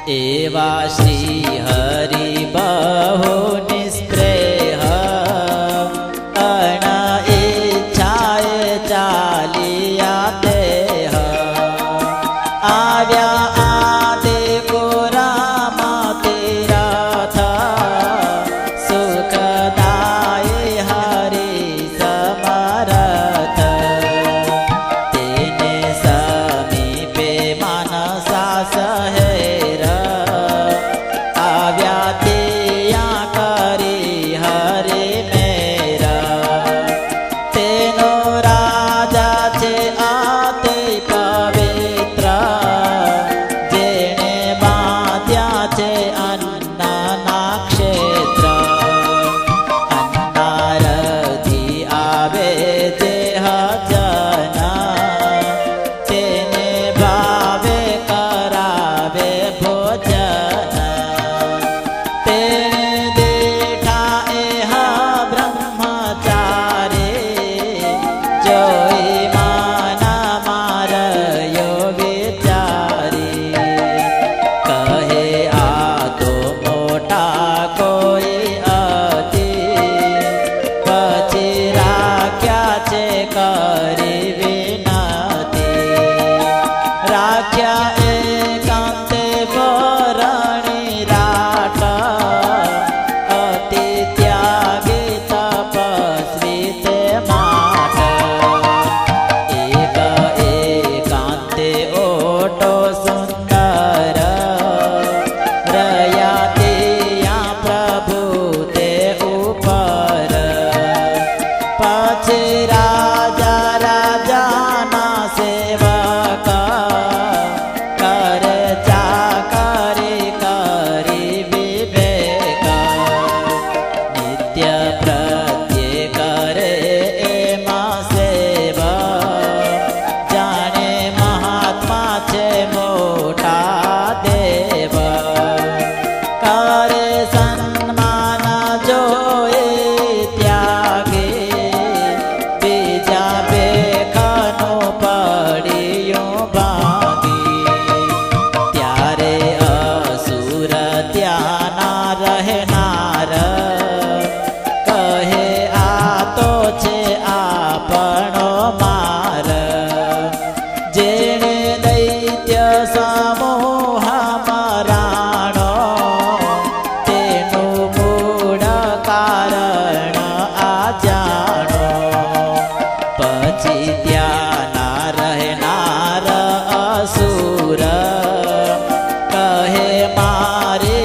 एवा श्री हरि बहु निस्प्रेह अण इच्छाए चालिया देह आव्या आदि पुराम तीरथ सुखदायी हरि समरथ तेने समीपे मनसा सहेर आव्या तिया करी हरि मेरा तेनो राजा छे अति पवित्र जेने बांध्या छे अन्नना क्षेत्र अन्नारथी आवे देह जना तेने भावे करावे भोजन तेने देठा एह ब्रह्मचारी जोई मन मारयो विचारी कहे आ तो मोटा कोई अति पछी राख्या छे करी विनती राख्या एकांते वरणी राट अति त्यागी तपस्वी ते माट एक एकांते ओटो सुंदर रया तिया प्रभु ते ऊपर पछी राजा राजाना सेवक करे चाकरी करी विवेक नित्य प्रत्यय करे एमा सेवा जाने महात्मा छे मोटा देव करे सन्मान जोए त्यागे बीजा बेखनो पड़ियो भागी त्यारे असुर त्याना रहनार कहे आ तो छे आपणो मार जेणे दैत्य समूह मराणो तेनु मूળ कारण आ जाणो पछी त्याना रहनार असुर कहे मारे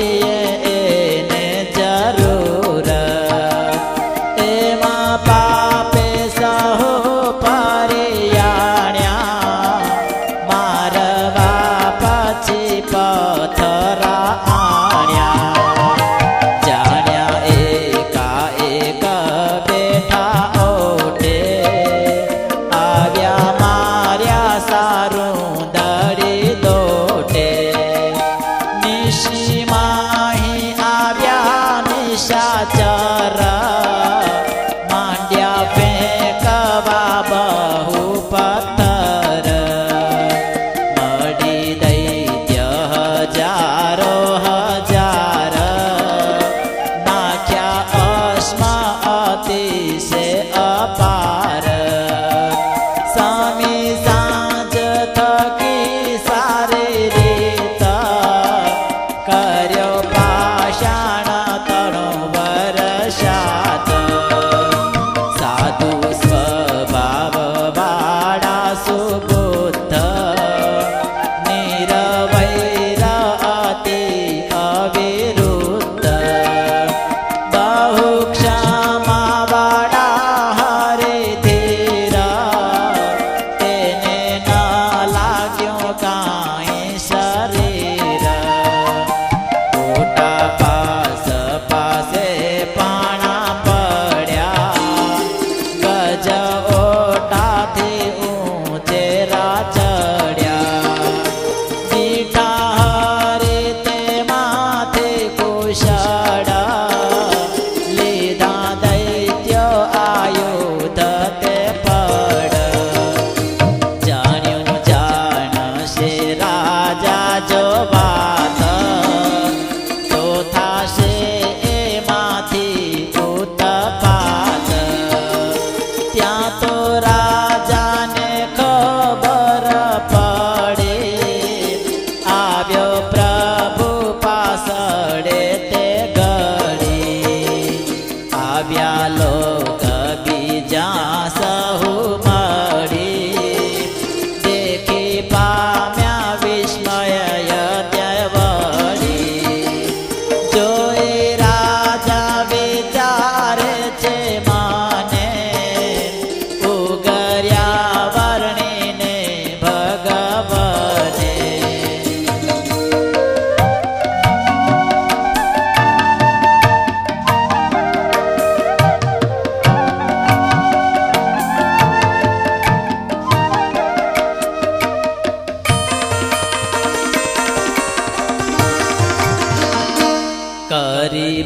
एने जरूर एमा पापे सहो परियाण्या मारवा पछी पथरा आण्या जाण्या एका एक बेठा ओटे आव्या मार्या सारू दड़ी दोटे निशी माही आव्या निशाचर मांड्या फेंकवा बहु पत्थर मળી दैत्य हजारो हजार नाख्या अश्म अतिशय अपार स्वामी सांज थकी सारी रीत कर्यो पाषाण तणो वरसात साधु स्वभाव वाळा सुबुद्ध निरवैर આવ્યો પ્રભુ પાસળે તે ઘડી આવ્યા લોક બીજા સહુ મળી દેખી પામ્યા વિસ્મય ત્યવળી જોઈ રાજા વિચારે છે માને ઉગર્યા વર્ણીને ભગવને કરી